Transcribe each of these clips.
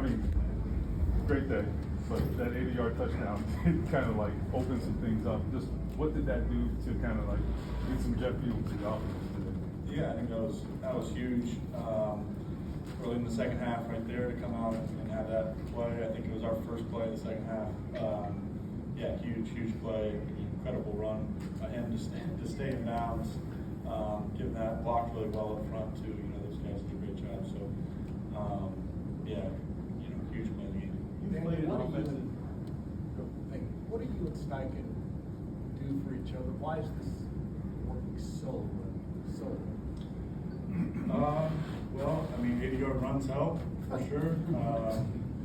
mean, great day, but that 80-yard touchdown kind of like opened some things up. Just what did that do to kind of like get some jet fuel to the offense today? Yeah, I think that was huge. Early in the second half, right there, to come out and have that play. I think it was our first play of the second half. Yeah, huge play, incredible run by him to stay in bounds. Given that blocked really well up front too. Those guys did a great job. So, yeah, huge play in the game. You played an offensive. What do you and Steichen do for each other? Why is this working so well? Well, I mean, 80-yard runs help for sure.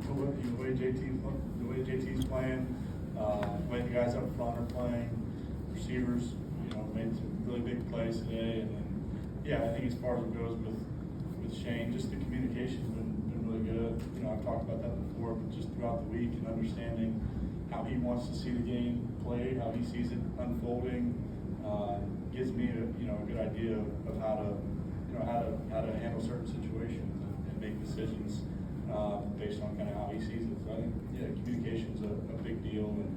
The way JT's playing, the way the guys up front are playing, receivers, made some really big plays today, and then yeah, I think as far as it goes with Shane, just the communication's been really good. I've talked about that before, but just throughout the week and understanding how he wants to see the game played, how he sees it unfolding, gives me a good idea of how to handle certain situations and make decisions based on kind of how he sees it. So I think communication's a big deal, and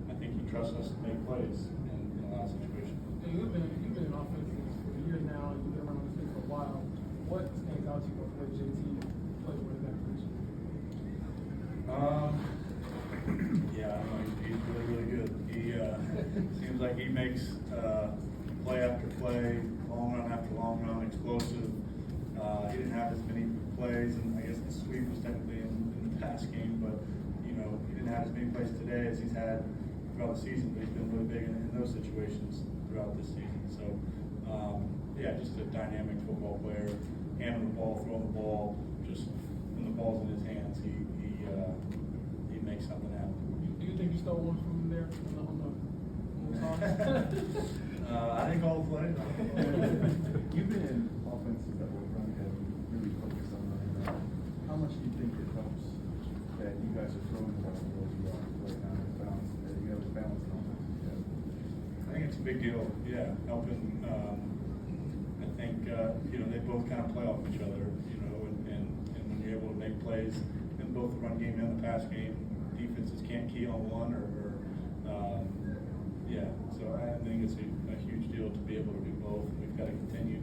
I think he trusts us to make plays in a lot of situations. And you've been in offenses for years now. You've been around this thing for a while. What stands out to you about the way JT plays with that position? Yeah, I know he's really good. He seems like he makes play after play, long run after long run, explosive. He didn't have as many plays, and I guess the sweep was technically in the pass game, but he didn't have as many plays today as he's had throughout the season. But he's been really big in those situations throughout this season. So yeah, just a dynamic football player, handling the ball, throwing the ball. Just when the ball's in his hands, he makes something happen. Do you think you stole one from there on the song? I think all the plays. You've been in offenses that were run heavy, really focused on running down. How much do you think it helps that you guys are throwing the ball where you are right now and balance, that you have a balanced offense? I think it's a big deal. Yeah, helping. I think they both kind of play off each other. And when you're able to make plays in both the run game and the pass game, defenses can't key on one or yeah. So I think it's a huge deal to be able to do both. We've got to continue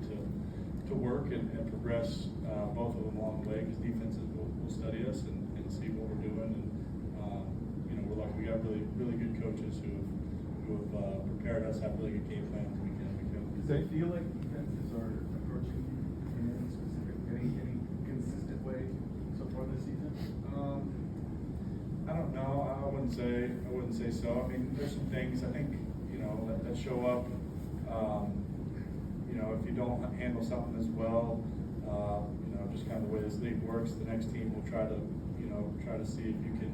to work and progress both of them along the way, because defenses will study us and see what we're doing. And we're lucky we got really good coaches who have prepared us, have really good game plans week in and week out. Does that feel like defenses are approaching you in any specific, any consistent way so far this season? I don't know. I wouldn't say so. I mean, there's some things I think that show up. If you don't handle something as well, just kind of the way this league works, the next team will try to see if you can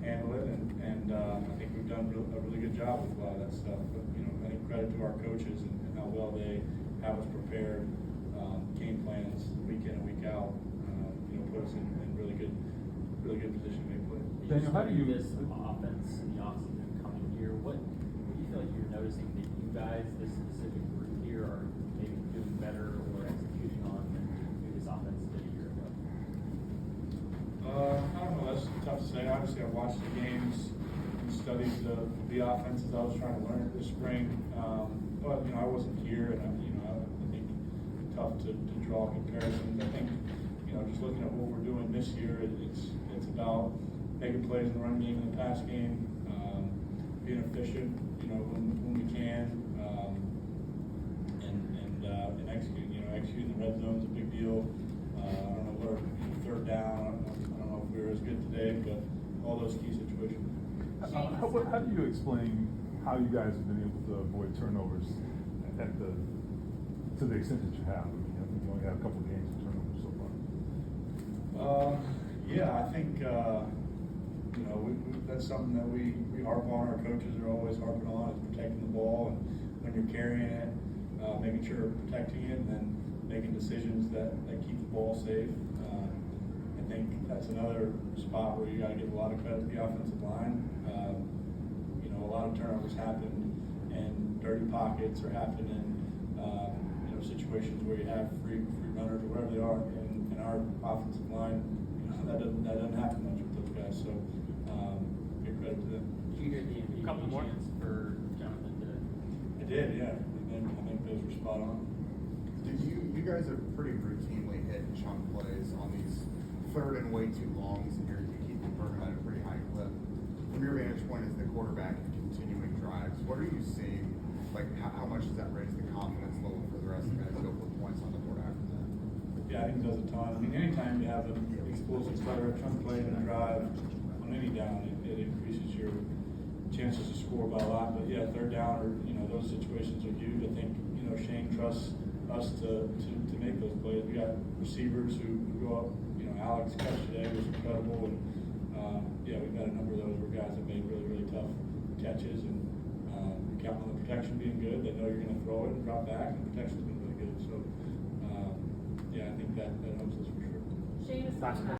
handle it. And I think we've done a really good job with a lot of that stuff. But I think credit to our coaches and how well they have us prepared. Game plans week in and week out. Put us in really good position to make plays. Daniel, how do you this offense in the offseason coming year? What do you feel like you're noticing that you guys, this specific group here, are maybe doing better or executing on than maybe this offense did a year ago? I don't know. That's tough to say. Obviously, I watched the games and studied the offenses I was trying to learn this spring. But I wasn't here, and I think it's tough to draw comparisons. I think just looking at what we're doing this year, it's about making plays in the run game and the pass game, being efficient, when we can, and executing. Executing the red zone is a big deal. I don't know what our third down. I don't know if we were as good today, but all those key situations. How do you explain how you guys have been able to avoid turnovers to the extent that you have? I mean, I think you only had a couple of games of turnovers so far. Yeah, I think that's something that we harp on. Our coaches are always harping on, is protecting the ball, and when you're carrying it, making sure you're protecting it, and then making decisions that keep the ball safe. I think that's another spot where you got to give a lot of credit to the offensive line. A lot of turnovers happen in dirty pockets or happen in situations where you have free runners or whatever they are in our offensive line. That doesn't you Couple any more? chance for Jonathan to? I did, yeah. I think those were spot on. Did you guys have pretty routinely hit chunk plays on these third and way too longs, and you keep converting at a pretty high clip. From your vantage point as the quarterback and continuing drives, what are you seeing? Like, how much does that raise the confidence level for the rest of the guys to go put points on the board after that? Yeah, I think it does a ton. I mean, anytime you have an explosive cutter, chunk play, and a drive on any down, it increases your chances to score by a lot. But yeah, third down or, those situations are huge. I think, Shane trusts us to make those plays. We got receivers who go up, Alex catch today was incredible. And, we've got a number of those where guys have made really, really tough catches, and we count on the protection being good. They know you're going to throw it and drop back, and the protection's been really good. So, I think that helps us for sure. Shane, Last aside